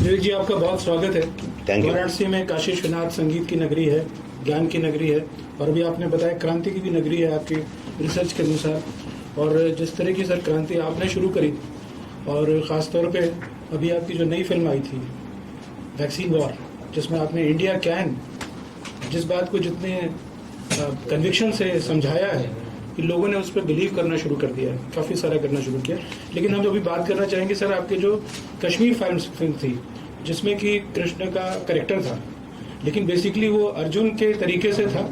विवेक जी, आपका बहुत स्वागत है। Thank you. वाराणसी में काशी विश्वनाथ संगीत की नगरी है, ज्ञान की नगरी है, और अभी आपने बताया क्रांति की भी नगरी है आपकी रिसर्च के अनुसार। और जिस तरह की सर क्रांति आपने शुरू करी, और ख़ास तौर पे अभी आपकी जो नई फिल्म आई थी वैक्सीन वॉर, जिसमें आपने इंडिया कैन, जिस बात को जितने कन्विक्शन से समझाया है कि लोगों ने उस पर बिलीव करना शुरू कर दिया है, काफ़ी सारा करना शुरू किया। लेकिन हम अभी बात करना चाहेंगे सर आपके जो कश्मीर फिल्म थी, जिसमें कि कृष्ण का कैरेक्टर था, लेकिन बेसिकली वो अर्जुन के तरीके से था,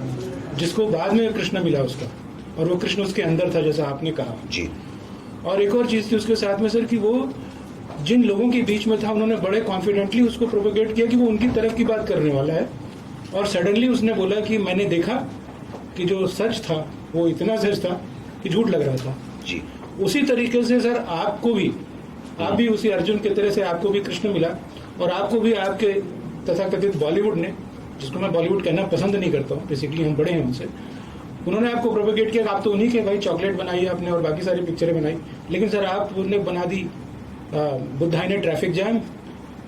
जिसको बाद में कृष्ण मिला उसका, और वो कृष्ण उसके अंदर था, जैसा आपने कहा जी। और एक और चीज़ थी उसके साथ में सर कि वो जिन लोगों के बीच में था, उन्होंने बड़े कॉन्फिडेंटली उसको प्रोपेगेट किया कि वो उनकी तरफ की बात करने वाला है, और सडनली उसने बोला कि मैंने देखा कि जो सच था वो इतना सच था कि झूठ लग रहा था जी। उसी तरीके से सर आपको भी, आप भी उसी अर्जुन की तरह से आपको भी कृष्ण मिला, और आपको भी आपके तथाकथित बॉलीवुड ने, जिसको मैं बॉलीवुड कहना पसंद नहीं करता हूँ, बेसिकली हम बड़े हैं उनसे, उन्होंने आपको प्रोपेगेट किया। आप तो उन्हीं के भाई चॉकलेट बनाई है आपने और बाकी सारी पिक्चरें बनाई, लेकिन सर आपने बना दी बुद्धाई ने ट्रैफिक जैम,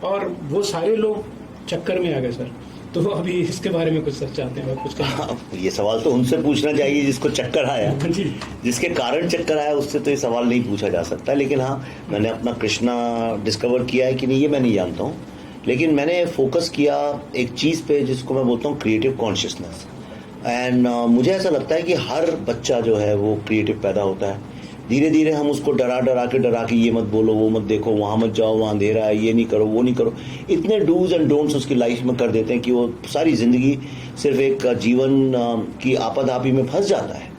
और वो सारे लोग चक्कर में आ गए सर। तो अभी इसके बारे में कुछ सर चाहते हैं कुछ कहना? ये सवाल तो उनसे पूछना चाहिए जिसको चक्कर आया, जी। जिसके कारण चक्कर आया, उससे तो ये सवाल नहीं पूछा जा सकता। लेकिन हाँ, मैंने अपना कृष्णा डिस्कवर किया है कि नहीं ये मैं नहीं जानता हूँ, लेकिन मैंने फोकस किया एक चीज़ पे जिसको मैं बोलता हूँ क्रिएटिव कॉन्शियसनेस। एंड मुझे ऐसा लगता है कि हर बच्चा जो है वो क्रिएटिव पैदा होता है। धीरे धीरे हम उसको डरा के ये मत बोलो, वो मत देखो, वहाँ मत जाओ, वहाँ अंधेरा है, ये नहीं करो, वो नहीं करो, इतने डूज एंड डोंट्स उसकी लाइफ में कर देते हैं कि वो सारी जिंदगी सिर्फ एक जीवन की आपाधापी में फंस जाता है,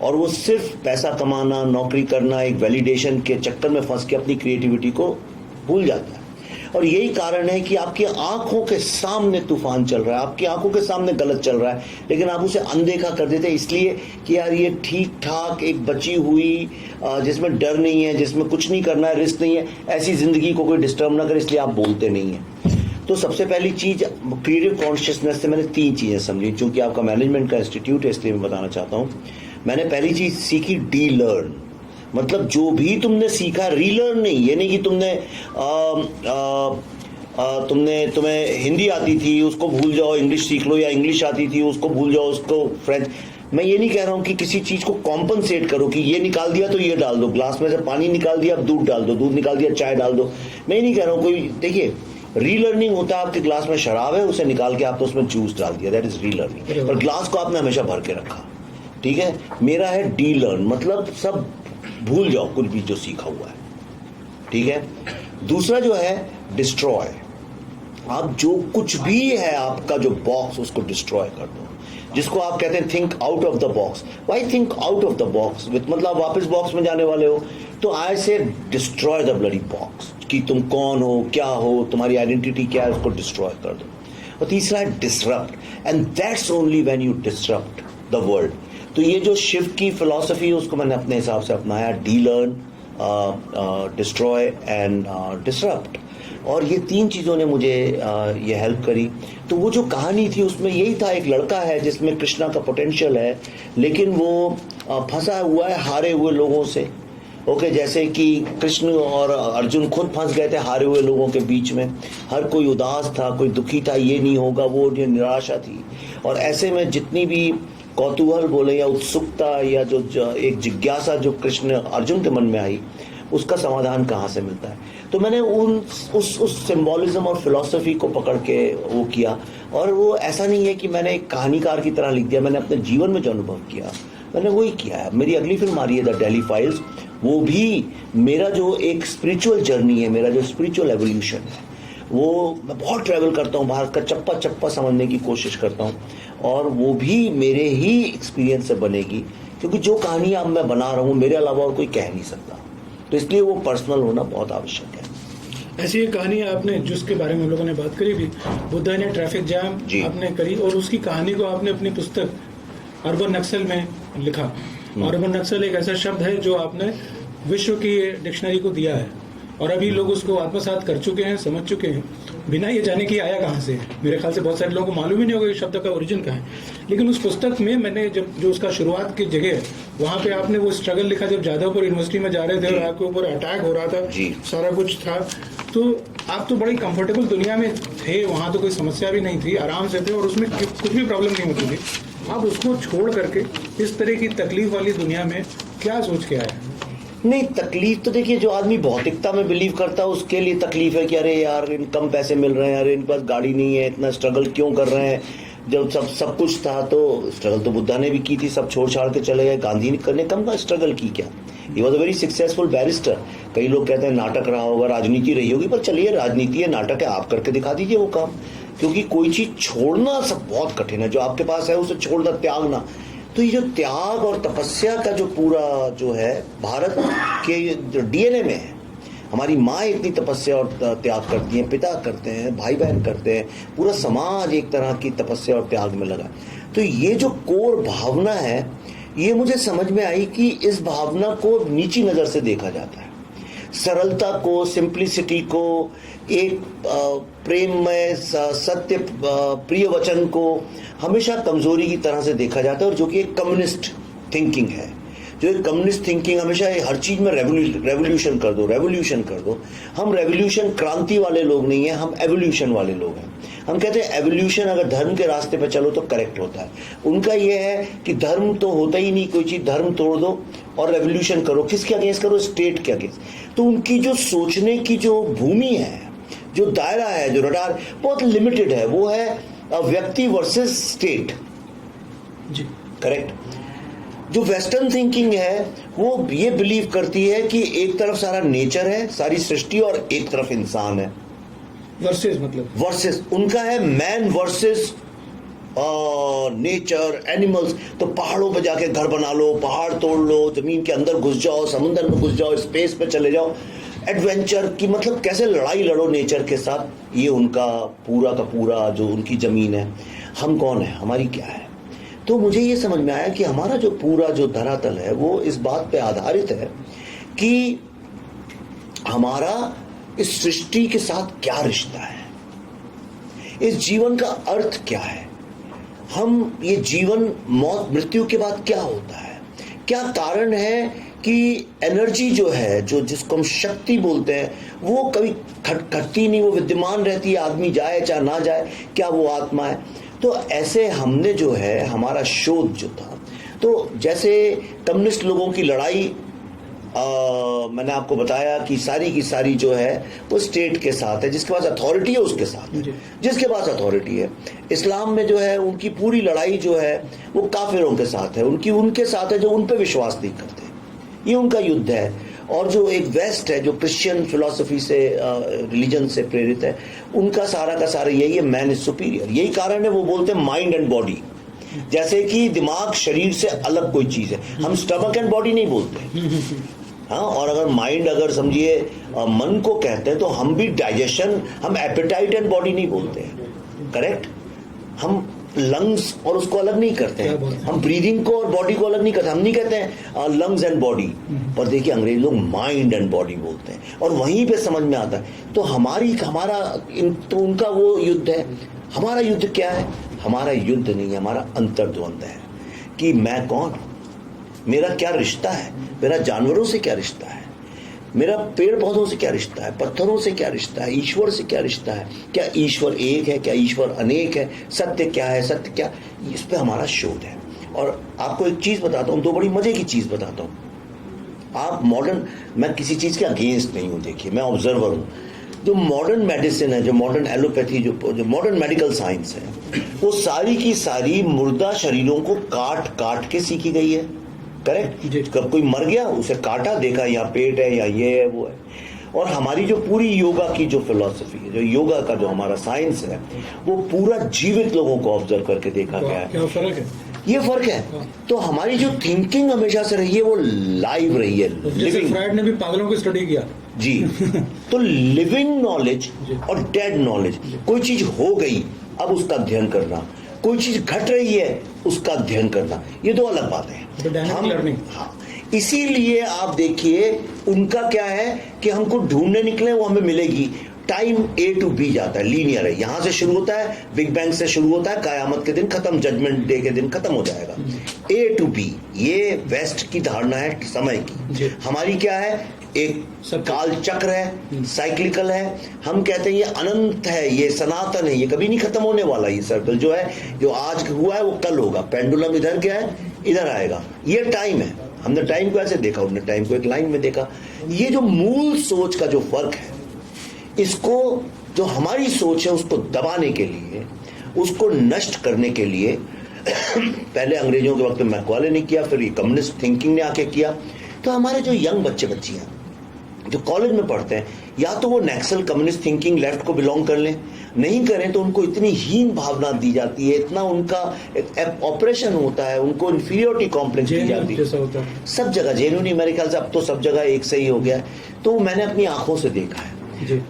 और वो सिर्फ पैसा कमाना, नौकरी करना, एक वैलिडेशन के चक्कर में फंस के अपनी क्रिएटिविटी को भूल जाता है। और यही कारण है कि आपकी आंखों के सामने तूफान चल रहा है, आपकी आंखों के सामने गलत चल रहा है, लेकिन आप उसे अनदेखा कर देते हैं, इसलिए कि यार ये ठीक ठाक एक बची हुई जिसमें डर नहीं है, जिसमें कुछ नहीं करना है, रिस्क नहीं है, ऐसी जिंदगी को कोई डिस्टर्ब ना करे, इसलिए आप बोलते नहीं है। तो सबसे पहली चीज क्रिएटिव कॉन्शियसनेस से मैंने 3 चीजें समझी। चूंकि आपका मैनेजमेंट का इंस्टीट्यूट है, इसलिए मैं बताना चाहता हूँ। मैंने पहली चीज सीखी डी लर्न, मतलब जो भी तुमने सीखा रीलर्न नहीं। ये नहीं कि तुम्हें हिंदी आती थी उसको भूल जाओ, इंग्लिश सीख लो, या इंग्लिश आती थी उसको भूल जाओ, उसको फ्रेंच। मैं ये नहीं कह रहा हूँ कि किसी चीज को कॉम्पनसेट करो कि ये निकाल दिया तो ये डाल दो, ग्लास में से पानी निकाल दिया अब दूध डाल दो, दूध निकाल दिया चाय डाल दो। मैं ये नहीं कह रहा हूँ कोई, देखिए रीलर्निंग होता है आपके ग्लास में शराब है, उसे निकाल के आपने उसमें जूस डाल दिया, दैट इज रीलर्निंग। पर ग्लास को आपने हमेशा भर के रखा, ठीक है। मेरा है डी लर्न, मतलब सब भूल जाओ कुछ भी जो सीखा हुआ है, ठीक है। दूसरा जो है डिस्ट्रॉय, आप जो कुछ भी है आपका जो बॉक्स, उसको डिस्ट्रॉय कर दो, जिसको आप कहते हैं think out of the box. Why think out of the box? मतलब वापस बॉक्स में जाने वाले हो, तो आई से डिस्ट्रॉय द ब्लडी बॉक्स, कि तुम कौन हो, क्या हो, तुम्हारी आइडेंटिटी क्या है, उसको डिस्ट्रॉय कर दो। और तीसरा है disrupt, and that's only when you disrupt the world. तो ये जो शिफ्ट की फिलॉसफी है उसको मैंने अपने हिसाब से अपनाया, D learn, destroy and disrupt. और ये 3 चीज़ों ने मुझे ये हेल्प करी। तो वो जो कहानी थी उसमें यही था, एक लड़का है जिसमें कृष्णा का पोटेंशियल है, लेकिन वो फंसा हुआ है हारे हुए लोगों से। ओके, जैसे कि कृष्ण और अर्जुन खुद फंस गए थे हारे हुए लोगों के बीच में। हर कोई उदास था, कोई दुखी था, ये नहीं होगा, वो निराशा थी। और ऐसे में जितनी भी कौतूहल बोले या उत्सुकता या जो एक जिज्ञासा जो कृष्ण अर्जुन के मन में आई, उसका समाधान कहाँ से मिलता है। तो मैंने उस सिंबॉलिज्म और फिलॉसफी को पकड़ के वो किया। और वो ऐसा नहीं है कि मैंने एक कहानीकार की तरह लिख दिया, मैंने अपने जीवन में जो अनुभव किया मैंने वही किया है। मेरी अगली फिल्म आ रही है द डेली फाइल्स, वो भी मेरा जो एक स्पिरिचुअल जर्नी है, मेरा जो स्पिरिचुअल एवोल्यूशन है, वो मैं बहुत ट्रैवल करता हूँ, भारत का चप्पा चप्पा समझने की कोशिश करता हूँ, और वो भी मेरे ही एक्सपीरियंस से बनेगी, क्योंकि जो कहानी अब मैं बना रहा हूँ मेरे अलावा और कोई कह नहीं सकता। तो इसलिए वो पर्सनल होना बहुत आवश्यक है। ऐसी एक कहानी आपने जिसके बारे में हम लोगों ने बात करी भी, बुद्धा ने ट्रैफिक जैम आपने करी, और उसकी कहानी को आपने अपनी पुस्तक अर्बन नक्सल में लिखा। अर्बन नक्सल एक ऐसा शब्द है जो आपने विश्व की डिक्शनरी को दिया है, और अभी लोग उसको आत्मसात कर चुके हैं, समझ चुके हैं, बिना ये जाने कि आया कहाँ से है। मेरे ख्याल से बहुत सारे लोगों को मालूम ही नहीं होगा कि शब्द का ओरिजिन कहाँ है। लेकिन उस पुस्तक में मैंने जब जो उसका शुरुआत की जगह है वहाँ पे आपने वो स्ट्रगल लिखा जब जादवपुर यूनिवर्सिटी में जा रहे थे और आपके ऊपर अटैक हो रहा था, सारा कुछ था, तो आप तो बड़ी कंफर्टेबल दुनिया में थे, वहाँ तो कोई समस्या भी नहीं थी, आराम से थे और उसमें कुछ भी प्रॉब्लम नहीं होती थी। आप उसको छोड़ करके इस तरह की तकलीफ वाली दुनिया में क्या सोच के आए? नहीं, तकलीफ तो देखिए, जो आदमी भौतिकता में बिलीव करता है उसके लिए तकलीफ है कि अरे यार इन कम पैसे मिल रहे हैं, अरे इनके पास गाड़ी नहीं है, इतना स्ट्रगल क्यों कर रहे हैं। जब सब कुछ था तो स्ट्रगल तो बुद्धा ने भी की थी, सब छोड़ छाड़ के चले गए। गांधी ने कम का स्ट्रगल की क्या? He was a very successful barrister. कई लोग कहते हैं नाटक रहा होगा, राजनीति रही होगी, पर चलिए राजनीति है, नाटक है, आप करके दिखा दीजिए वो काम। क्योंकि कोई चीज छोड़ना सब बहुत कठिन है, जो आपके पास है उसे छोड़ना, त्यागना। तो ये जो त्याग और तपस्या का जो पूरा जो है भारत के जो डीएनए में है, हमारी माँ इतनी तपस्या और त्याग करती हैं, पिता करते हैं, भाई बहन करते हैं, पूरा समाज एक तरह की तपस्या और त्याग में लगा। तो ये जो कोर भावना है, ये मुझे समझ में आई कि इस भावना को नीची नजर से देखा जाता है। सरलता को, सिंप्लिसिटी को, एक प्रेममय सत्य प्रिय वचन को हमेशा कमजोरी की तरह से देखा जाता है, और जो कि एक कम्युनिस्ट थिंकिंग है। जो एक कम्युनिस्ट थिंकिंग हमेशा हर चीज में रेवोल्यूशन कर दो, रेवोल्यूशन कर दो। हम रेवोल्यूशन क्रांति वाले लोग नहीं है, हम एवोल्यूशन वाले लोग हैं। हम कहते हैं एवोल्यूशन अगर धर्म के रास्ते पे चलो तो करेक्ट होता है। उनका यह है कि धर्म तो होता ही नहीं, कोई चीज धर्म तोड़ दो और रेवोल्यूशन करो। किसके अगेंस्ट करो? स्टेट के अगेंस्ट। तो उनकी जो सोचने की जो भूमि है, जो दायरा है, जो रडार बहुत लिमिटेड है, वो है व्यक्ति वर्सेस स्टेट। जी करेक्ट। जो वेस्टर्न थिंकिंग है वो ये बिलीव करती है कि एक तरफ सारा नेचर है, सारी सृष्टि, और एक तरफ इंसान है। वर्सेस मतलब वर्सेस उनका है मैन वर्सेस नेचर, एनिमल्स। तो पहाड़ों पे जाके घर बना लो, पहाड़ तोड़ लो, जमीन के अंदर घुस जाओ, समुद्र में घुस जाओ, स्पेस पे चले जाओ। एडवेंचर की मतलब कैसे लड़ाई लड़ो नेचर के साथ, ये उनका पूरा का पूरा जो उनकी जमीन है। हम कौन है, हमारी क्या है? तो मुझे ये समझ में आया कि हमारा जो पूरा जो धरातल है वो इस बात पे आधारित है कि हमारा इस सृष्टि के साथ क्या रिश्ता है, इस जीवन का अर्थ क्या है, हम ये जीवन मौत मृत्यु के बाद क्या होता है, क्या कारण है कि एनर्जी जो है, जो जिसको हम शक्ति बोलते हैं, वो कभी घटती नहीं, वो विद्यमान रहती है, आदमी जाए चाहे ना जाए, क्या वो आत्मा है? तो ऐसे हमने जो है हमारा शोध जो था, तो जैसे कम्युनिस्ट लोगों की लड़ाई मैंने आपको बताया कि सारी की सारी जो है वो स्टेट के साथ है, जिसके पास अथॉरिटी है उसके साथ है, जिसके पास अथॉरिटी है। इस्लाम में जो है उनकी पूरी लड़ाई जो है वो काफिरों के साथ है, उनके साथ है जो उन पे विश्वास नहीं करते, ये उनका युद्ध है। और जो एक वेस्ट है जो क्रिश्चियन फिलॉसफी से रिलीजन से प्रेरित है, उनका सारा का सारा यही है, मैन इज सुपीरियर। यही कारण है वो बोलते हैं माइंड एंड बॉडी, जैसे कि दिमाग शरीर से अलग कोई चीज है। हम स्टमक एंड बॉडी नहीं बोलते, हाँ। और अगर माइंड अगर समझिए मन को कहते हैं तो हम भी डाइजेशन, हम एपेटाइट एंड बॉडी नहीं बोलते हैं, करेक्ट। हम लंग्स और उसको अलग नहीं करते हैं, हम ब्रीदिंग को और बॉडी को अलग नहीं करते, हम नहीं कहते हैं लंग्स एंड बॉडी। पर देखिए अंग्रेज लोग माइंड एंड बॉडी बोलते हैं, और वहीं पे समझ में आता है। तो तो उनका वो युद्ध है। हमारा युद्ध क्या है? हमारा युद्ध नहीं है, हमारा अंतर्द्वंद है कि मैं कौन, मेरा क्या रिश्ता है, मेरा जानवरों से क्या रिश्ता है, मेरा पेड़ पौधों से क्या रिश्ता है, पत्थरों से क्या रिश्ता है, ईश्वर से क्या रिश्ता है, क्या ईश्वर एक है, क्या ईश्वर अनेक है, सत्य क्या है, सत्य क्या, इस पे हमारा शोध है। और आपको एक चीज बताता हूँ, दो बड़ी मजे की चीज बताता हूँ। आप मॉडर्न, मैं किसी चीज के अगेंस्ट नहीं हूँ, देखिए मैं ऑब्जर्वर हूँ। जो मॉडर्न मेडिसिन है, जो मॉडर्न एलोपैथी, जो मॉडर्न मेडिकल साइंस है, वो सारी की सारी मुर्दा शरीरों को काट काट के सीखी गई है, करेक्ट। कब कोई मर गया उसे काटा, देखा यहाँ पेट है या ये है वो है। और हमारी जो पूरी योगा की जो फिलॉसफी है, जो योगा का जो हमारा साइंस है, वो पूरा जीवित लोगों को ऑब्जर्व करके देखा गया है। क्या फर्क है? ये फर्क है। तो हमारी जो थिंकिंग हमेशा से रही है वो लाइव रही है, लिविंग। फ्रायड ने भी पागलों को स्टडी किया जी। तो लिविंग नॉलेज और डेड नॉलेज, कोई चीज हो गई अब उसका अध्ययन करना, कोई चीज घट रही है उसका अध्ययन करना, ये दो अलग बातें हैं। हम हाँ, इसीलिए आप देखिए उनका क्या है कि हमको ढूंढने निकले, वो हमें मिलेगी। टाइम A to B जाता है, लीनियर है, यहां से शुरू होता है, बिग बैंग से शुरू होता है, कयामत के दिन खत्म, जजमेंट डे के दिन खत्म हो जाएगा। A to B, ये वेस्ट की धारणा है समय की। हमारी क्या है, एक काल चक्र है, साइक्लिकल है। हम कहते हैं ये अनंत है, ये सनातन है, ये कभी नहीं खत्म होने वाला। ये सर्कल जो है, जो आज हुआ है वो कल होगा। पेंडुलम इधर क्या है, इधर आएगा। ये टाइम है। हमने टाइम को ऐसे देखा, उन्होंने टाइम को एक लाइन में देखा। ये जो मूल सोच का जो फर्क है, इसको जो हमारी सोच है उसको दबाने के लिए, उसको नष्ट करने के लिए पहले अंग्रेजों के वक्त में मैकॉले ने किया, फिर ये कम्युनिस्ट थिंकिंग ने आके किया। तो हमारे जो यंग बच्चे बच्चियां जो कॉलेज में पढ़ते हैं, या तो वो नक्सल कम्युनिस्ट थिंकिंग लेफ्ट को बिलोंग कर लें, नहीं करें तो उनको इतनी हीन भावना दी जाती है, इतना उनका ऑपरेशन होता है, उनको इंफीरियोरिटी कॉम्प्लेक्स दी जाती है सब जगह। जेन्युइनली मेरे ख्याल से अब तो सब जगह एक सही हो गया है। तो मैंने अपनी आंखों से देखा है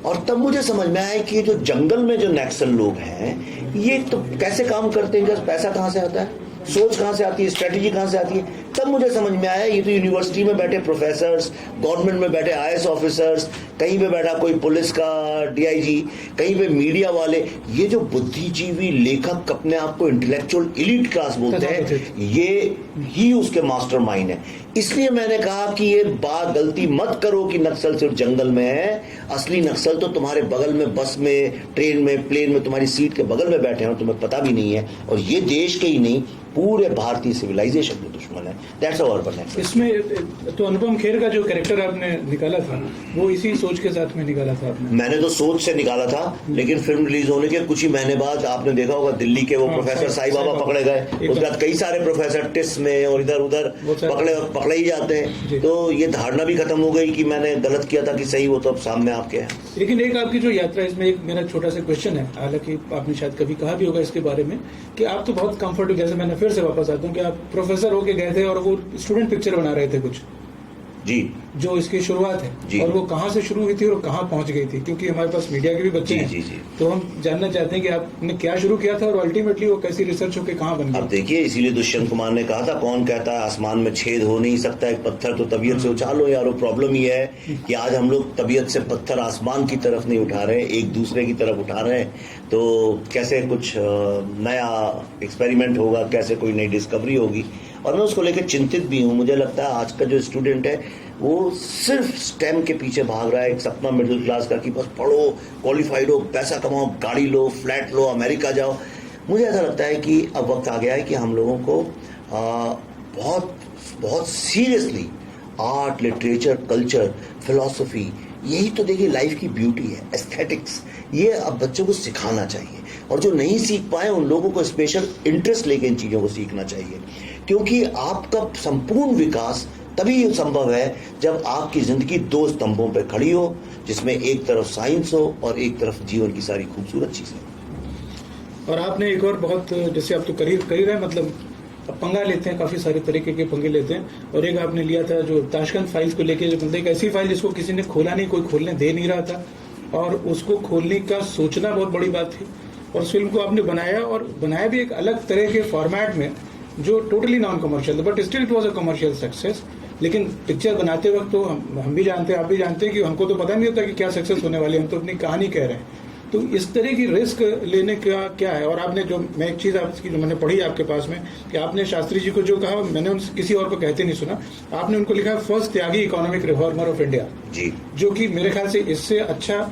और तब मुझे समझ में आया कि जो जंगल में जो नक्सल लोग हैं, ये तो कैसे काम करते हैं, पैसा कहां से आता है, सोच कहां से आती है, स्ट्रेटेजी कहां से आती है। तब मुझे समझ में आया ये तो यूनिवर्सिटी में बैठे प्रोफेसर्स, गवर्नमेंट में बैठे IAS ऑफिसर्स, कहीं पे बैठा कोई पुलिस का DIG, कहीं पे मीडिया वाले, ये जो बुद्धिजीवी लेखक अपने आप को इंटेलेक्चुअल एलीट क्लास बोलते हैं, ये ही उसके मास्टरमाइंड है। इसलिए मैंने कहा कि ये बात गलती मत करो कि नक्सल सिर्फ जंगल में है। असली नक्सल तो तुम्हारे बगल में, बस में, ट्रेन में, प्लेन में, तुम्हारी सीट के बगल में बैठे हैं और तुम्हें पता भी नहीं है। और ये देश के ही नहीं, पूरे भारतीय सिविलाइजेशन के दुश्मन है। दैट्स आवर अर्बन नक्सल। इसमें तो अनुपम खेर का जो कैरेक्टर आपने निकाला था, वो इसी सोच के साथ में निकाला था आपने? मैंने तो सोच से निकाला था, लेकिन फिल्म रिलीज होने के कुछ ही महीने बाद आपने देखा होगा दिल्ली के वो प्रोफेसर साईं बाबा पकड़े गए। उसके बाद कई सारे प्रोफेसर टिस में और इधर उधर पकड़े ही जाते हैं। तो ये धारणा भी खत्म हो गई कि मैंने गलत किया था कि सही, वो तो अब सामने आपके है। लेकिन एक आपकी जो यात्रा, इसमें एक मेरा छोटा सा क्वेश्चन है, हालांकि आपने शायद कभी कहा भी होगा इसके बारे में, कि आप तो बहुत कंफर्टेबल, जैसे मैंने फिर से वापस आता हूँ कि आप प्रोफेसर होके गए थे और वो स्टूडेंट पिक्चर बना रहे थे कुछ जी, जो इसकी शुरुआत है, और वो कहाँ से शुरू हुई थी और कहाँ पहुंच गई थी, क्योंकि हमारे पास मीडिया के भी बच्चे हैं। जी। तो हम जानना चाहते हैं कि आपने क्या शुरू किया था और अल्टीमेटली वो कैसी रिसर्च होकर कहाँ बन गई। अब देखिए, इसीलिए दुष्यंत कुमार ने कहा था, कौन कहता है आसमान में छेद हो नहीं सकता एक पत्थर तो तबीयत से उछालो यारो। प्रॉब्लम ये है कि आज हम लोग तबीयत से पत्थर आसमान की तरफ नहीं उठा रहे, एक दूसरे की तरफ उठा रहे हैं। तो कैसे कुछ नया एक्सपेरिमेंट होगा, कैसे कोई नई डिस्कवरी होगी, और मैं उसको लेकर चिंतित भी हूँ। मुझे लगता है आज का जो स्टूडेंट है वो सिर्फ स्टेम के पीछे भाग रहा है, एक सपना मिडिल क्लास का कि बस पढ़ो, क्वालिफाइड हो, पैसा कमाओ, गाड़ी लो, फ्लैट लो, अमेरिका जाओ। मुझे ऐसा लगता है कि अब वक्त आ गया है कि हम लोगों को बहुत बहुत seriously art, literature, culture, philosophy, यही तो देखिए लाइफ की ब्यूटी है, एस्थेटिक्स, ये अब बच्चों को सिखाना चाहिए। और जो नहीं सीख पाए उन लोगों को स्पेशल इंटरेस्ट लेके इन चीज़ों को सीखना चाहिए, क्योंकि आपका संपूर्ण विकास तभी संभव है जब आपकी जिंदगी दो स्तंभों पर खड़ी हो, जिसमें एक तरफ साइंस हो और एक तरफ जीवन की सारी खूबसूरत चीजें। और आपने एक और बहुत, जैसे आप तो करियर है, मतलब पंगा लेते हैं, काफी सारे तरीके के पंगे लेते हैं, और एक आपने लिया था जो ताशकंद फाइल्स को लेके, मतलब एक ऐसी फाइल जिसको किसी ने खोला नहीं, कोई खोलने दे नहीं रहा था, और उसको खोलने का सोचना बहुत बड़ी बात थी। और उस फिल्म को आपने बनाया, और बनाया भी एक अलग तरह के फॉर्मेट में जो टोटली नॉन कमर्शियल था, but still it was a commercial success. लेकिन पिक्चर बनाते वक्त तो हम भी जानते हैं, आप भी जानते हैं कि हमको तो पता नहीं होता कि क्या सक्सेस होने वाली है, हम तो अपनी कहानी कह रहे हैं। तो इस तरह की रिस्क लेने का क्या है? और आपने जो, मैं एक चीज़ आपकी जो मैंने पढ़ी आपके पास में, कि आपने शास्त्री जी को जो कहा, मैंने उनसे किसी और को कहते नहीं सुना, आपने उनको लिखा first Tyagi economic reformer of India ji, जो कि मेरे ख्याल से इससे अच्छा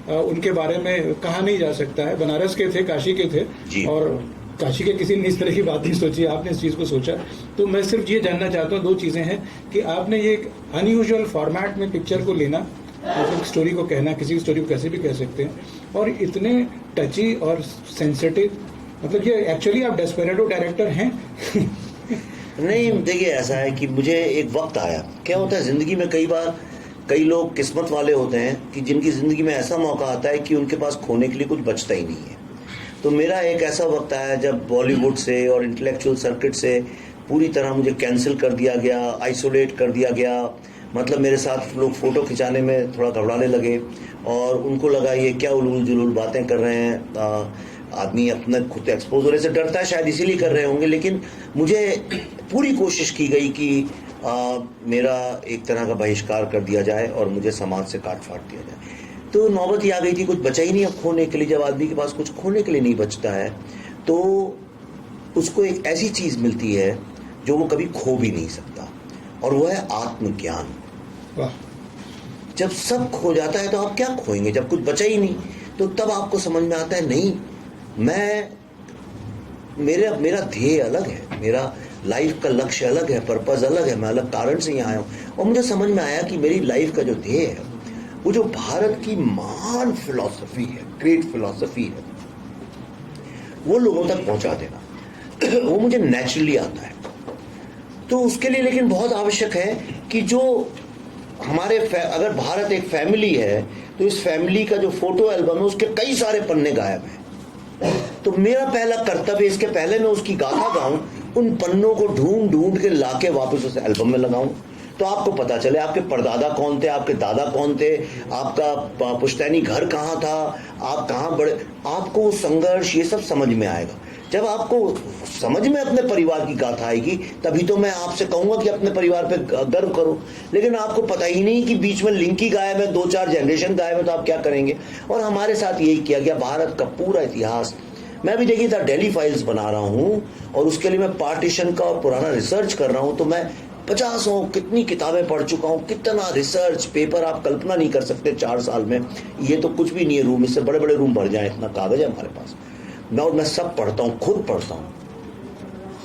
उनके बारे में कहा नहीं जा सकता है। बनारस के थे, काशी के थे, और काशी के किसी ने इस तरह की बात नहीं सोची, आपने इस चीज़ को सोचा। तो मैं सिर्फ ये जानना चाहता हूँ, दो चीज़ें हैं कि आपने ये एक अनयूजुअल फॉर्मेट में पिक्चर को लेना, मतलब स्टोरी को कहना, किसी की स्टोरी को कैसे भी कह सकते हैं, और इतने टची और सेंसिटिव, मतलब ये एक्चुअली आप डेस्पेरेडो डायरेक्टर हैं। नहीं, देखिए ऐसा है कि मुझे एक वक्त आया, क्या होता है जिंदगी में, कई बार कई लोग किस्मत वाले होते हैं कि जिनकी जिंदगी में ऐसा मौका आता है कि उनके पास खोने के लिए कुछ बचता ही नहीं है। तो मेरा एक ऐसा वक्त आया जब बॉलीवुड से और इंटेलेक्चुअल सर्किट से पूरी तरह मुझे कैंसिल कर दिया गया, आइसोलेट कर दिया गया। मतलब मेरे साथ लोग फोटो खिंचाने में थोड़ा घबराने लगे, और उनको लगा ये क्या उलूल जुलूल बातें कर रहे हैं, आदमी अपने खुद एक्सपोज होने से डरता है, शायद इसीलिए कर रहे होंगे। लेकिन मुझे पूरी कोशिश की गई कि मेरा एक तरह का बहिष्कार कर दिया जाए और मुझे समाज से काट फाट दिया जाए। तो नौबत ही आ गई थी, कुछ बचा ही नहीं अब खोने के लिए। जब आदमी के पास कुछ खोने के लिए नहीं बचता है तो उसको एक ऐसी चीज मिलती है जो वो कभी खो भी नहीं सकता, और वो है आत्मज्ञान। वाह। जब सब खो जाता है तो आप क्या खोएंगे? जब कुछ बचा ही नहीं तो तब आपको समझ में आता है नहीं, मेरा ध्येय अलग है, मेरा लाइफ का लक्ष्य अलग है, पर्पस अलग है, मैं अलग कारण से यहाँ आया हूँ। और मुझे समझ में आया कि मेरी लाइफ का जो ध्येय है वो जो भारत की महान फिलॉसफी है, ग्रेट फिलॉसफी है, वो लोगों तक पहुंचा देना वो मुझे नेचुरली आता है। तो उसके लिए लेकिन बहुत आवश्यक है कि जो हमारे अगर भारत एक फैमिली है तो इस फैमिली का जो फोटो एल्बम है उसके कई सारे पन्ने गायब हैं। तो मेरा पहला कर्तव्य, इसके पहले मैं उसकी गाथा गाऊं, उन पन्नों को ढूंढ ढूंढ के लाके वापस उस एल्बम में लगाऊं, तो आपको पता चले आपके परदादा कौन थे, आपके दादा कौन थे, आपका पुश्तैनी घर कहाँ था, आप कहाँ बड़े, आपको वो संघर्ष ये सब समझ में आएगा। जब आपको समझ में अपने परिवार की गाथा आएगी तभी तो मैं आपसे कहूंगा कि अपने परिवार पे गर्व करो। लेकिन आपको पता ही नहीं कि बीच में लिंक ही गायब है, 2-4 जनरेशन गायब है, तो आप क्या करेंगे? और हमारे साथ यही किया गया। भारत का पूरा इतिहास मैं भी देखिए था, दिल्ली फाइल्स बना रहा हूं और उसके लिए मैं पार्टीशन का और पुराना रिसर्च कर रहा हूं। तो मैं 50 कितनी किताबें पढ़ चुका हूं, कितना रिसर्च पेपर आप कल्पना नहीं कर सकते 4 साल में। ये तो कुछ भी नहीं है रूम, इससे बड़े बड़े रूम भर जाए, इतना कागज है हमारे पास। मैं सब पढ़ता हूं, खुद पढ़ता हूं।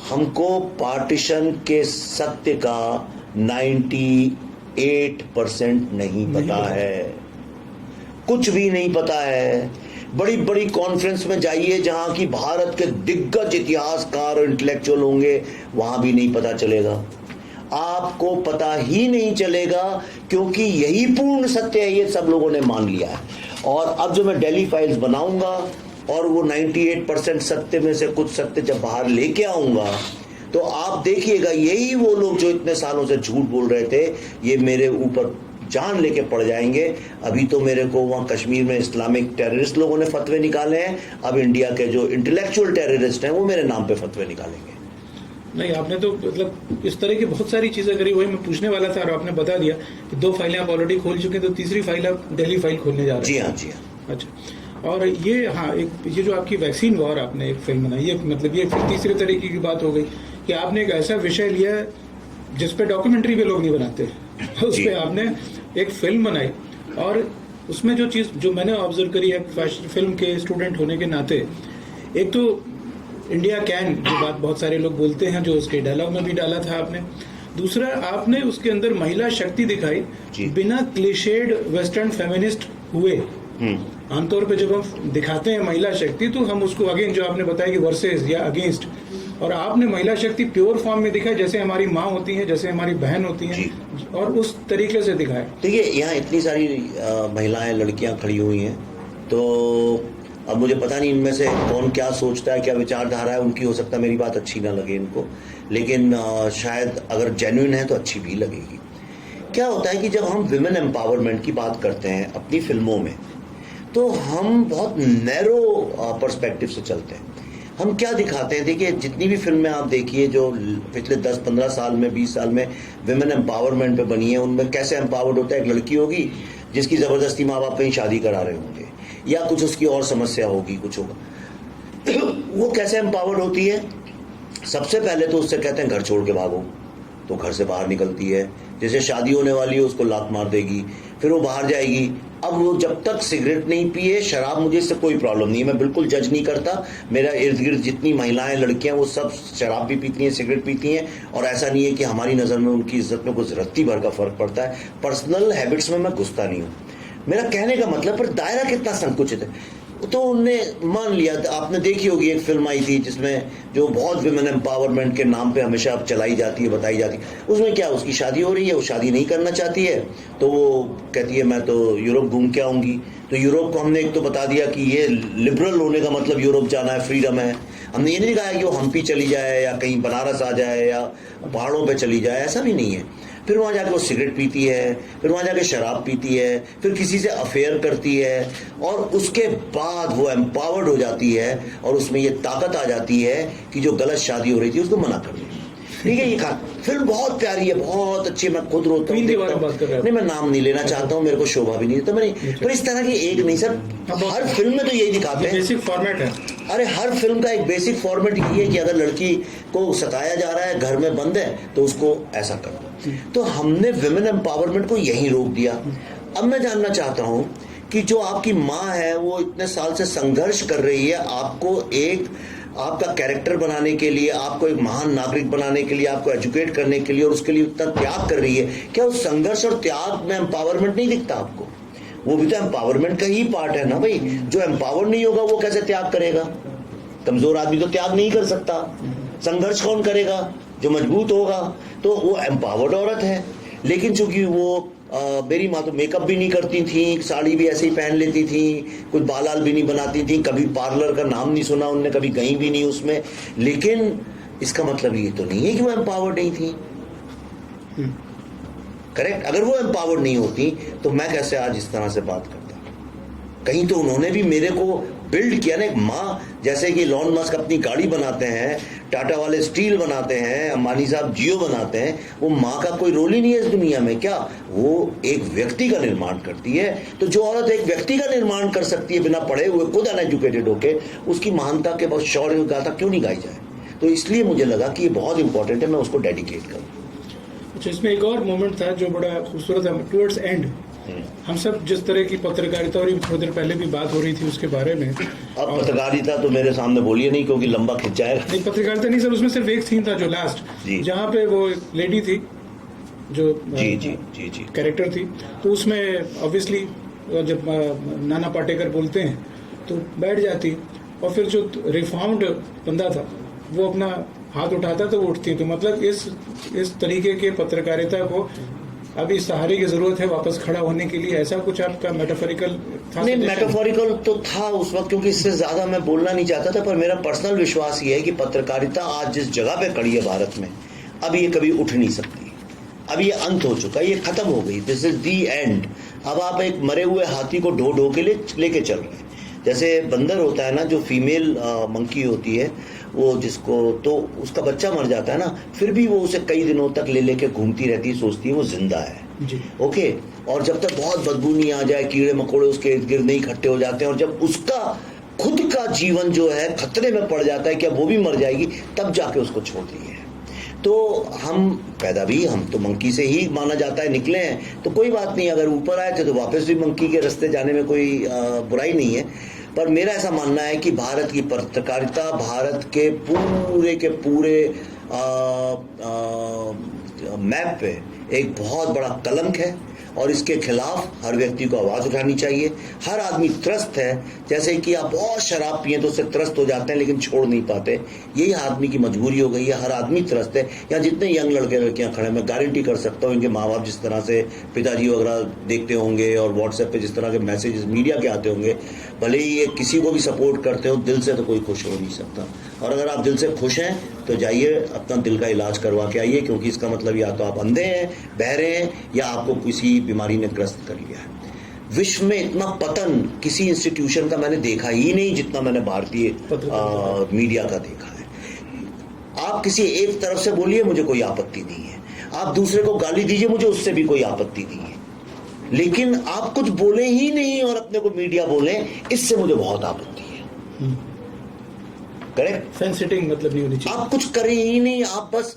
हमको पार्टीशन के सत्य का 98% नहीं पता है, कुछ भी नहीं पता है। बड़ी बड़ी कॉन्फ्रेंस में जाइए जहां की भारत के दिग्गज इतिहासकार और इंटेलेक्चुअल होंगे, वहां भी नहीं पता चलेगा, आपको पता ही नहीं चलेगा, क्योंकि यही पूर्ण सत्य है, ये सब लोगों ने मान लिया है। और अब जो मैं दिल्ली फाइल्स बनाऊंगा और वो 98% सत्य में से कुछ सत्य जब बाहर लेके आऊंगा तो आप देखिएगा यही वो लोग जो इतने सालों से झूठ बोल रहे थे, ये मेरे ऊपर जान लेके पड़ जाएंगे। अभी तो मेरे को वहां कश्मीर में इस्लामिक टेररिस्ट लोगों ने फतवे निकाले हैं, अब इंडिया के जो इंटेलेक्चुअल टेररिस्ट हैं वो मेरे नाम पे फतवे निकालेंगे। नहीं, आपने तो मतलब इस तरह की बहुत सारी चीजें करी, वही मैं पूछने वाला था और आपने बता दिया कि 2 फाइलें आप ऑलरेडी खोल चुके हैं, तो तीसरी फाइल आप दिल्ली फाइल खोलने जा रहे हैं। जी हाँ, जी हाँ। अच्छा, और ये हाँ, ये जो आपकी वैक्सीन वॉर आपने एक फिल्म बनाई, ये मतलब ये फिर तीसरे तरीके की बात हो गई कि आपने एक ऐसा विषय लिया जिसपे डॉक्यूमेंट्री पे लोग नहीं बनाते उस पर आपने एक फिल्म बनाई। और उसमें जो चीज जो मैंने ऑब्जर्व करी है फिल्म के स्टूडेंट होने के नाते, एक तो इंडिया कैन की बात बहुत सारे लोग बोलते हैं, जो उसके डायलॉग में भी डाला था आपने। दूसरा, आपने उसके अंदर महिला शक्ति दिखाई बिना क्लिशेड वेस्टर्न फेमिनिस्ट हुए। आमतौर पे जब हम दिखाते हैं महिला शक्ति तो हम उसको अगेन, जो आपने बताया कि वर्सेस या अगेंस्ट, और आपने महिला शक्ति प्योर फॉर्म में दिखाई, जैसे हमारी माँ होती है, जैसे हमारी बहन होती हैं, और उस तरीके से दिखाया। देखिए, यहाँ इतनी सारी महिलाएं, लड़कियां खड़ी हुई हैं, तो अब मुझे पता नहीं इनमें से कौन क्या सोचता है, क्या विचारधारा है उनकी। हो सकता है मेरी बात अच्छी ना लगे इनको, लेकिन शायद अगर जेन्युइन है तो अच्छी भी लगेगी। क्या होता है कि जब हम विमेन एम्पावरमेंट की बात करते हैं अपनी फिल्मों में, तो हम बहुत नैरो पर्सपेक्टिव से चलते हैं। हम क्या दिखाते हैं? देखिए, जितनी भी फिल्में आप देखिए जो पिछले 10-15 साल में, 20 साल में विमेन एम्पावरमेंट पे बनी है, उनमें कैसे एम्पावर्ड होता है? एक लड़की होगी जिसकी जबरदस्ती माँ बाप कहीं शादी करा रहे होंगे, या कुछ उसकी और समस्या होगी, कुछ होगा। वो कैसे एम्पावर्ड होती है? सबसे पहले तो उससे कहते हैं घर छोड़ के भागो, तो घर से बाहर निकलती है। जैसे शादी होने वाली है उसको लात मार देगी, फिर वो बाहर जाएगी। अब वो जब तक सिगरेट नहीं पिए, शराब, मुझे इससे कोई प्रॉब्लम नहीं है, मैं बिल्कुल जज नहीं करता। मेरा इर्द गिर्द जितनी महिलाएं, लड़कियां, वो सब शराब भी पीती हैं, सिगरेट पीती हैं, और ऐसा नहीं है कि हमारी नज़र में उनकी इज्जत में कुछ रत्ती भर का फर्क पड़ता है। पर्सनल हैबिट्स में मैं घुसता नहीं हूँ। मेरा कहने का मतलब, पर दायरा कितना संकुचित है। तो उनने मान लिया। आपने देखी होगी एक फिल्म आई थी जिसमें जो बहुत विमेन एम्पावरमेंट के नाम पे हमेशा चलाई जाती है, बताई जाती है। उसमें क्या, उसकी शादी हो रही है, वो शादी नहीं करना चाहती है, तो वो कहती है मैं तो यूरोप घूम के आऊंगी। तो यूरोप को हमने एक तो बता दिया कि ये लिबरल होने का मतलब यूरोप जाना है, फ्रीडम है। हमने ये नहीं कहा कि वो हम्पी चली जाए या कहीं बनारस आ जाए या पहाड़ों पे चली जाए, ऐसा भी नहीं है। फिर वहाँ जाके वो सिगरेट पीती है, फिर वहाँ जाके शराब पीती है, फिर किसी से अफेयर करती है, और उसके बाद वो एम्पावर्ड हो जाती है और उसमें ये ताकत आ जाती है कि जो गलत शादी हो रही थी उसको मना कर दे। ठीक है, ये फिल्म बहुत प्यारी है, बहुत अच्छी है, मैं खुद रोता हूँ, के बारे में बात कर रहे हैं? नहीं मैं नाम नहीं लेना चाहता हूँ, मेरे को शोभा भी नहीं, तो मैंने पर इस तरह की एक नहीं सर, हर फिल्म में तो यही दिखाते हैं, बेसिक फॉर्मेट है। अरे हर फिल्म का एक बेसिक फॉर्मेट यही है कि अगर लड़की को सताया जा रहा है, घर में बंद है, तो उसको ऐसा कर दो। तो हमने विमेन एम्पावरमेंट को यहीं रोक दिया। अब मैं जानना चाहता हूं कि जो आपकी माँ है वो इतने साल से संघर्ष कर रही है आपको एक आपका कैरेक्टर बनाने के लिए, आपको एक महान नागरिक बनाने के लिए, आपको एजुकेट करने के लिए, और उसके लिए इतना त्याग कर रही है, क्या उस संघर्ष और त्याग में एम्पावरमेंट नहीं दिखता आपको? वो भी तो एम्पावरमेंट का ही पार्ट है ना भाई। जो एम्पावर नहीं होगा वो कैसे त्याग करेगा? कमजोर आदमी तो त्याग नहीं कर सकता। संघर्ष कौन करेगा? जो मजबूत होगा। तो वो एम्पावर्ड औरत है। लेकिन चूंकि वो मेरी माँ तो मेकअप भी नहीं करती थी, साड़ी भी ऐसे ही पहन लेती थी, कुछ बाल भी नहीं बनाती थी, कभी पार्लर का नाम नहीं सुना उनने, कभी गई भी नहीं उसमें। लेकिन इसका मतलब ये तो नहीं है कि वो एम्पावर्ड नहीं थी। करेक्ट? अगर वो एम्पावर्ड नहीं होती तो मैं कैसे आज इस तरह से बात करता? कहीं तो उन्होंने भी मेरे को बिल्ड किया ना। एक माँ, जैसे कि इलॉन मस्क अपनी गाड़ी बनाते हैं, टाटा वाले स्टील बनाते हैं, अंबानी साहब जियो बनाते हैं, वो माँ का कोई रोल ही नहीं है इस दुनिया में क्या? वो एक व्यक्ति का निर्माण करती है। तो जो औरत एक व्यक्ति का निर्माण कर सकती है बिना पढ़े हुए, खुद अनएजुकेटेड होके, उसकी महानता के बहुत शौर्य गाथा क्यों नहीं गाई जाए? तो इसलिए मुझे लगा कि ये बहुत इंपॉर्टेंट है, मैं उसको डेडिकेट करूँ। अच्छा, इसमें एक और मोमेंट था जो बड़ा खूबसूरत है। टुवर्ड्स एंड हम सब जिस तरह की पत्रकारिता, और थोड़ी देर पहले भी बात हो रही थी उसके बारे में। अब पत्रकारिता तो मेरे सामने बोलिए नहीं, क्योंकि लंबा खिंच जाएगा। नहीं, पत्रकारिता नहीं सर, उसमें सिर्फ एक सीन था जो लास्ट, जहाँ पे वो लेडी थी जो जी कैरेक्टर थी, तो उसमें ऑब्वियसली जब नाना पाटेकर बोलते हैं तो बैठ जाती, और फिर जो रिफॉर्म्ड बंदा था वो अपना हाथ उठाता तो वो उठती। तो मतलब इस तरीके के पत्रकारिता को अभी सहारे की जरूरत है वापस खड़ा होने के लिए, ऐसा कुछ आपका मेटाफोरिकल था? नहीं, मेटाफोरिकल तो था उस वक्त, क्योंकि इससे ज्यादा मैं बोलना नहीं चाहता था। पर मेरा पर्सनल विश्वास ये है कि पत्रकारिता आज जिस जगह पे खड़ी है भारत में, अब ये कभी उठ नहीं सकती। अब ये अंत हो चुका है, ये खत्म हो गई, दिस इज दी एंड। अब आप एक मरे हुए हाथी को ढो ढो के लेके चल रहे हैं। जैसे बंदर होता है ना, जो फीमेल मंकी होती है, वो जिसको तो उसका बच्चा मर जाता है ना, फिर भी वो उसे कई दिनों तक लेके घूमती रहती है, सोचती है वो जिंदा है जी। ओके। और जब तक बहुत बदबू नहीं आ जाए, कीड़े मकोड़े उसके इर्द गिर्द नहीं इकट्ठे हो जाते हैं, और जब उसका खुद का जीवन जो है खतरे में पड़ जाता है कि अब वो भी मर जाएगी, तब जाके उसको छोड़ती है। तो हम तो मंकी से ही माना जाता है, निकले हैं, तो कोई बात नहीं, अगर ऊपर आए थे तो वापस भी मंकी के रास्ते जाने में कोई बुराई नहीं है। पर मेरा ऐसा मानना है कि भारत की पत्रकारिता भारत के पूरे मैप पे एक बहुत बड़ा कलंक है, और इसके खिलाफ हर व्यक्ति को आवाज उठानी चाहिए। हर आदमी त्रस्त है, जैसे कि आप बहुत शराब पिए तो उससे त्रस्त हो जाते हैं लेकिन छोड़ नहीं पाते, यही आदमी की मजबूरी हो गई है। हर आदमी त्रस्त है। यहाँ जितने यंग लड़के लड़कियां खड़े हैं, मैं गारंटी कर सकता हूँ इनके माँ बाप जिस तरह से पिताजी वगैरह देखते होंगे, और व्हाट्सएप पे जिस तरह के मैसेजेस मीडिया के आते होंगे, भले ही ये किसी को भी सपोर्ट करते हो, दिल से तो कोई खुश हो नहीं सकता। और अगर आप दिल से खुश हैं तो जाइए अपना दिल का इलाज करवा के आइए, क्योंकि इसका मतलब या तो आप अंधे हैं, बहरे हैं, या आपको किसी बीमारी ने ग्रस्त कर लिया है। विश्व में इतना पतन किसी इंस्टीट्यूशन का मैंने देखा ही नहीं जितना मैंने भारतीय मीडिया का देखा है। आप किसी एक तरफ से बोलिए, मुझे कोई आपत्ति नहीं है, आप दूसरे को गाली दीजिए, मुझे उससे भी कोई आपत्ति नहीं है, लेकिन आप कुछ बोले ही नहीं और अपने को मीडिया बोले, इससे मुझे बहुत आपत्ति है। करेक्ट? फेंसिटिंग मतलब नहीं होनी चाहिए। आप कुछ करें ही नहीं, आप बस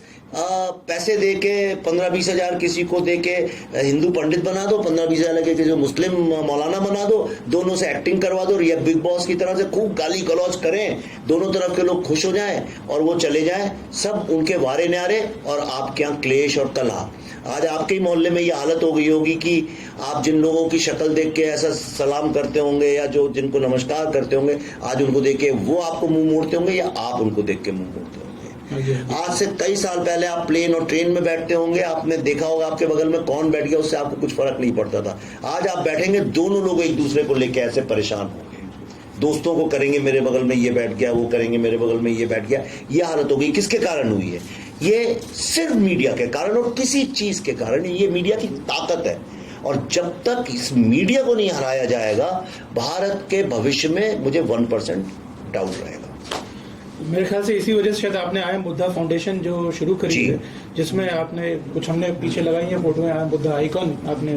पैसे दे के 15-20 हजार किसी को दे के हिंदू पंडित बना दो, 15-20 हजार लगे कि जो मुस्लिम मौलाना बना दो, दोनों से एक्टिंग करवा दो, या बिग बॉस की तरह से खूब गाली गलौज करें, दोनों तरफ के लोग खुश हो जाएं और वो चले जाएं, सब उनके वारे न्यारे, और आपके यहाँ क्लेश और कलह। आज आपके ही मोहल्ले में ये हालत हो गई होगी कि आप जिन लोगों की शक्ल देख के ऐसा सलाम करते होंगे, या जो जिनको नमस्कार करते होंगे, आज उनको देख के वो आपको मुंह मोड़ते होंगे, या आप उनको देख के मुंह मोड़ते होंगे। आज से कई साल पहले आप प्लेन और ट्रेन में बैठते होंगे, आपने देखा होगा आपके बगल में कौन बैठ गया, उससे आपको कुछ फर्क नहीं पड़ता था। आज आप बैठेंगे, दोनों लोग एक दूसरे को लेके ऐसे परेशान होंगे, दोस्तों को करेंगे मेरे बगल में ये बैठ गया, वो करेंगे मेरे बगल में ये बैठ गया। ये हालत हो गई, किसके कारण हुई है? ये सिर्फ मीडिया के कारण, और किसी चीज के कारण। ये मीडिया की ताकत है, और जब तक इस मीडिया को नहीं हराया जाएगा, भारत के भविष्य में मुझे 1% डाउट रहेगा। मेरे ख्याल से इसी वजह से शायद आपने आई एम बुद्धा फाउंडेशन जो शुरू करी जी। है, जिसमें आपने कुछ हमने पीछे लगाई हैं photo, I am Buddha icon आपने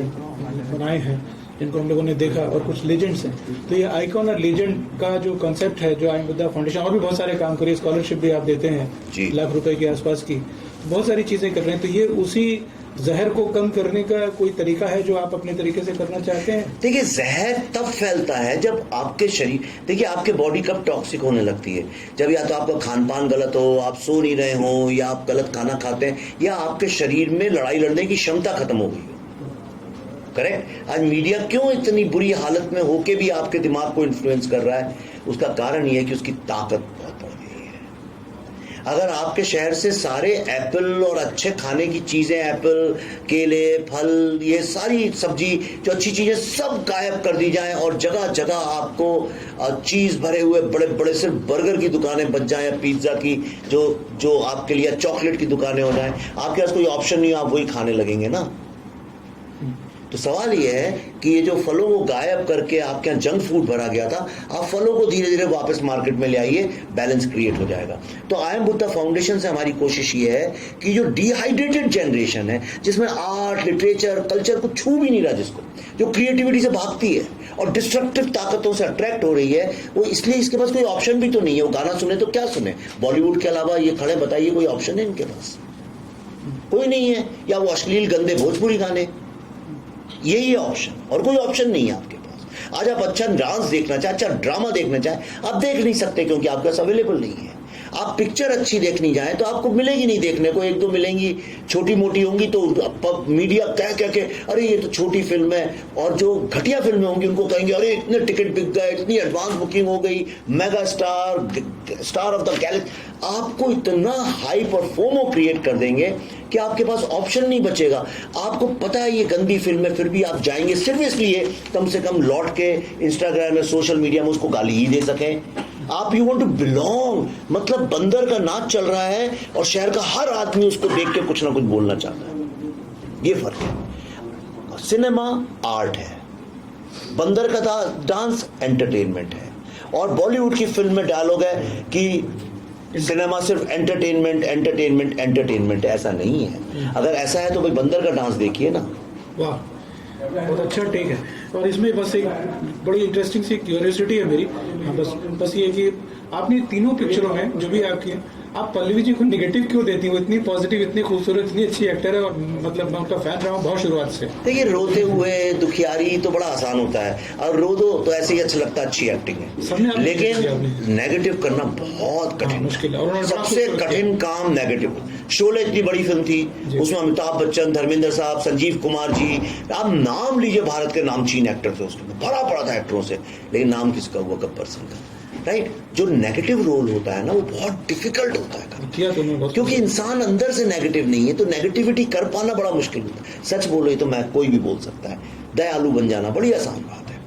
बनाए हैं जिनको हम लोगों ने देखा, और कुछ लेजेंड्स हैं। तो ये आइकॉन और लेजेंड का जो कॉन्सेप्ट है, जो आई एम बुद्धा फाउंडेशन और भी बहुत सारे काम करिए, स्कॉलरशिप भी आप देते हैं जी। लाख रुपए के आसपास की, बहुत सारी चीजें कर रहे हैं। तो ये उसी जहर को कम करने का कोई तरीका है जो आप अपने तरीके से करना चाहते हैं? देखिए, जहर तब फैलता है जब आपके शरीर, देखिए आपके बॉडी कब टॉक्सिक होने लगती है, जब या तो आपका खान पान गलत हो, आप सो नहीं रहे हो, या आप गलत खाना खाते हैं, या आपके शरीर में लड़ाई लड़ने की क्षमता खत्म हो गई हो। करेक्ट। आज मीडिया क्यों इतनी बुरी हालत में होके भी आपके दिमाग को इन्फ्लुएंस कर रहा है? उसका कारण यह है कि उसकी ताकत बहुत बढ़ गई है। अगर आपके शहर से सारे एप्पल और अच्छे खाने की चीजें, एप्पल, केले, फल, ये सारी सब्जी जो अच्छी चीजें सब गायब कर दी जाएं और जगह जगह आपको चीज भरे हुए बड़े बड़े सिर्फ बर्गर की दुकानें बच जाएं, या पिज्जा की जो आपके लिए चॉकलेट की दुकानें हो जाएं, आपके पास कोई ऑप्शन नहीं हो, आप वही खाने लगेंगे ना। तो सवाल यह है कि ये जो फलों को गायब करके आपके यहाँ जंक फूड भरा गया था, आप फलों को धीरे धीरे वापस मार्केट में ले आइए, बैलेंस क्रिएट हो जाएगा। तो आई एम बुद्धा फाउंडेशन से हमारी कोशिश ये है कि जो डिहाइड्रेटेड जनरेशन है, जिसमें आर्ट, लिटरेचर, कल्चर को छू भी नहीं रहा, जिसको जो क्रिएटिविटी से भागती है और डिस्ट्रक्टिव ताकतों से अट्रैक्ट हो रही है, वो इसलिए इसके पास कोई ऑप्शन भी तो नहीं है। वो गाना सुने तो क्या सुने? बॉलीवुड के अलावा ये खड़े बताइए कोई ऑप्शन है इनके पास? कोई नहीं है। या वो अश्लील गंदे भोजपुरी गाने, यही ऑप्शन, और कोई ऑप्शन नहीं है आपके पास। आज आप अच्छा डांस देखना चाहे, अच्छा ड्रामा देखना चाहे, आप देख नहीं सकते क्योंकि आपके पास अवेलेबल नहीं है। आप पिक्चर अच्छी देखनी जाए तो आपको मिलेगी नहीं देखने को, एक दो मिलेंगी, छोटी मोटी होंगी तो मीडिया कह के अरे ये तो छोटी फिल्म है, और जो घटिया फिल्में होंगी उनको कहेंगे अरे इतने टिकट बिक गए, इतनी एडवांस बुकिंग हो गई, mega star of the Galaxy. आपको इतना हाइप और फोमो क्रिएट कर देंगे कि आपके पास ऑप्शन नहीं बचेगा। आपको पता है ये गंदी फिल्म है, फिर भी आप जाएंगे सिर्फ इसलिए कम से कम लौट के इंस्टाग्राम में, सोशल मीडिया में उसको गाली ही दे सकें। आप यू वांट टू बिलोंग, मतलब बंदर का नाच चल रहा है और शहर का हर आदमी उसको देख के कुछ ना कुछ बोलना चाहता है। ये फर्क है। सिनेमा आर्ट है, बंदर का डांस एंटरटेनमेंट है, और बॉलीवुड की फिल्म में डायलॉग है कि सिनेमा सिर्फ एंटरटेनमेंट एंटरटेनमेंट एंटरटेनमेंट है। ऐसा नहीं है। अगर ऐसा है तो भाई बंदर का डांस देखिए ना। वाह, बहुत अच्छा टेक है। और इसमें बस एक बड़ी इंटरेस्टिंग सी क्यूरियोसिटी है मेरी, बस ये कि आपने तीनों पिक्चरों में जो भी आपकी, आप पल्लवी जी को निगेटिव क्यों देती हैं? वो इतनी पॉजिटिव, इतनी खूबसूरत, इतनी अच्छी एक्टर है, और मतलब मैं उनका फैन रहा हूँ बहुत शुरुआत से। देखिए, रोते हुए दुखियारी तो बड़ा आसान होता है, और रो दो तो ऐसे ही अच्छा लगता है, अच्छी एक्टिंग है। लेकिन नेगेटिव करना बहुत कठिन, मुश्किल है। सबसे कठिन काम नेगेटिव। शोले इतनी बड़ी फिल्म थी, उसमें अमिताभ बच्चन, धर्मेंद्र साहब, संजीव कुमार जी, आप नाम लीजिए, भारत के नामचीन एक्टर थे, उसमें भरा पड़ा था एक्टरों से, लेकिन नाम किसका हुआ? गब्बर सिंह का। राइट। जो नेगेटिव रोल होता है ना, वो बहुत डिफिकल्ट होता है, क्योंकि इंसान अंदर से नेगेटिव नहीं है, तो नेगेटिविटी कर पाना बड़ा मुश्किल होता है। सच बोलो ये तो मैं कोई भी बोल सकता है, दयालु बन जाना बड़ी आसान बात है।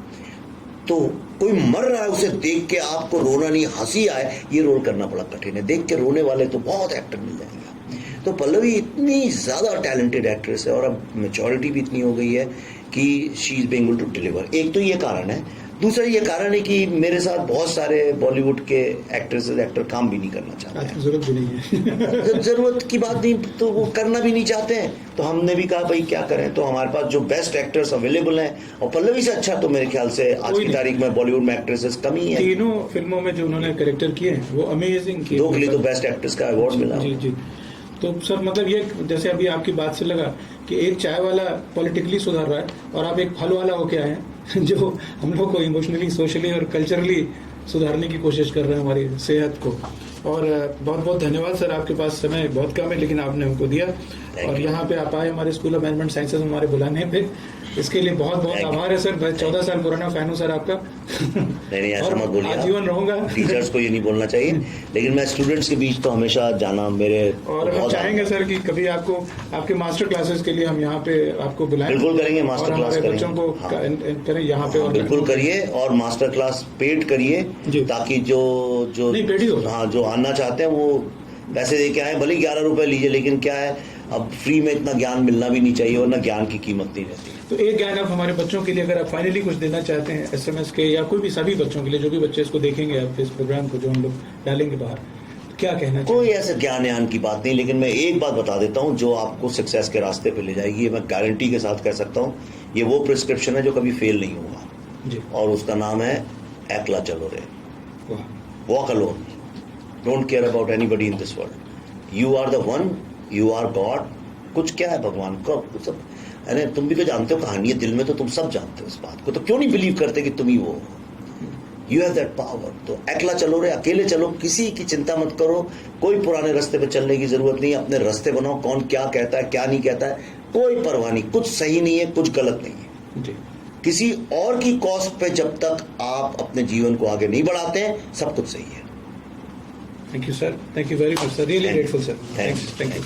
तो कोई मर रहा है, उसे देख के आपको रोना नहीं, हंसी आए, ये रोल करना बड़ा कठिन है। देख के रोने वाले तो बहुत एक्टर मिल जाएगा। तो पल्लवी इतनी ज्यादा टैलेंटेड एक्ट्रेस है, और अब मैच्योरिटी भी इतनी हो गई है कि she is being able to deliver. एक तो ये कारण है, दूसरा ये कारण है कि मेरे साथ बहुत सारे बॉलीवुड के एक्ट्रेसेस, एक्टर काम भी नहीं करना चाहते हैं। जरूरत भी नहीं है। जरूरत की बात नहीं, तो वो करना भी नहीं चाहते हैं। तो हमने भी कहा भाई क्या करें, तो हमारे पास जो बेस्ट एक्टर्स अवेलेबल हैं, और पल्लवी से अच्छा तो मेरे ख्याल से आज की तारीख में बॉलीवुड में एक्ट्रेसेस कम ही है। तीनों फिल्मों में जो उन्होंने कैरेक्टर किए हैं वो अमेजिंग किए। 2 के लिए तो बेस्ट एक्ट्रेस का अवार्ड मिला। जी जी। तो सर मतलब ये जैसे अभी आपकी बात से लगा कि एक चाय वाला पॉलिटिकली सुधार रहा है, और आप एक फल वाला होके आए हैं जो हम लोग को इमोशनली, सोशली और कल्चरली सुधारने की कोशिश कर रहे हैं, हमारी सेहत को। और बहुत बहुत धन्यवाद सर, आपके पास समय बहुत कम है लेकिन आपने हमको दिया, और यहाँ पे आप आए हमारे स्कूल ऑफ मैनेजमेंट साइंसेज हमारे बुलाने पे, इसके लिए बहुत बहुत आभार है सर। मैं 14 साल पुराना फैन हूँ सर आपका। नहीं ऐसा मत बोलिए, आजीवन रहूंगा। टीचर्स को ये नहीं बोलना चाहिए, लेकिन मैं स्टूडेंट्स के बीच तो हमेशा जाना मेरे, और हम चाहेंगे सर कि कभी आपको आपके मास्टर क्लासेस के लिए हम यहाँ पे आपको बुलाएं। बिल्कुल करेंगे, मास्टर क्लास करेंगे, बच्चों को करें यहाँ पे। बिल्कुल करिए, और मास्टर क्लास पेड करिए, ताकि जो जो आना चाहते हैं वो पैसे दे के आए, भले 11 रुपए लीजिए, लेकिन क्या है अब फ्री में इतना ज्ञान मिलना भी नहीं चाहिए, वरना ज्ञान की कीमत नहीं रहती। तो एक ज्ञान आप हमारे बच्चों के लिए अगर आप फाइनली कुछ देना चाहते हैं, SMS के, या कोई भी सभी बच्चों के लिए, जो भी बच्चे इसको देखेंगे आप इस प्रोग्राम को जो हम लोग डालेंगे बाहर, क्या कहना कोई ऐसे ज्ञान यान की बात नहीं, लेकिन मैं एक बात बता देता हूं जो आपको सक्सेस के रास्ते पे ले जाएगी, ये मैं गारंटी के साथ कह सकता हूं। ये वो प्रिस्क्रिप्शन है जो कभी फेल नहीं हुआ, जी। और उसका नाम है एकला चलो रे, वाह, walk alone, don't care about anybody in this world, you are the one, you are god. कुछ क्या है भगवान को सब, अरे तुम भी तो जानते हो कहानी है दिल में, तो तुम सब जानते हो इस बात को, तो क्यों नहीं बिलीव करते कि तुम ही वो हो? You have that power. तो अकेला चलो रे, अकेले चलो, किसी की चिंता मत करो, कोई पुराने रास्ते पे चलने की जरूरत नहीं है, अपने रास्ते बनाओ। कौन क्या कहता है क्या नहीं कहता है कोई परवाह नहीं, कुछ सही नहीं है कुछ गलत नहीं है जी। किसी और की कॉस्ट पे जब तक आप अपने जीवन को आगे नहीं बढ़ाते हैं सब कुछ सही है। Thank you sir, thank you very much sir, really Thank you. Grateful sir, Thanks. Thank you.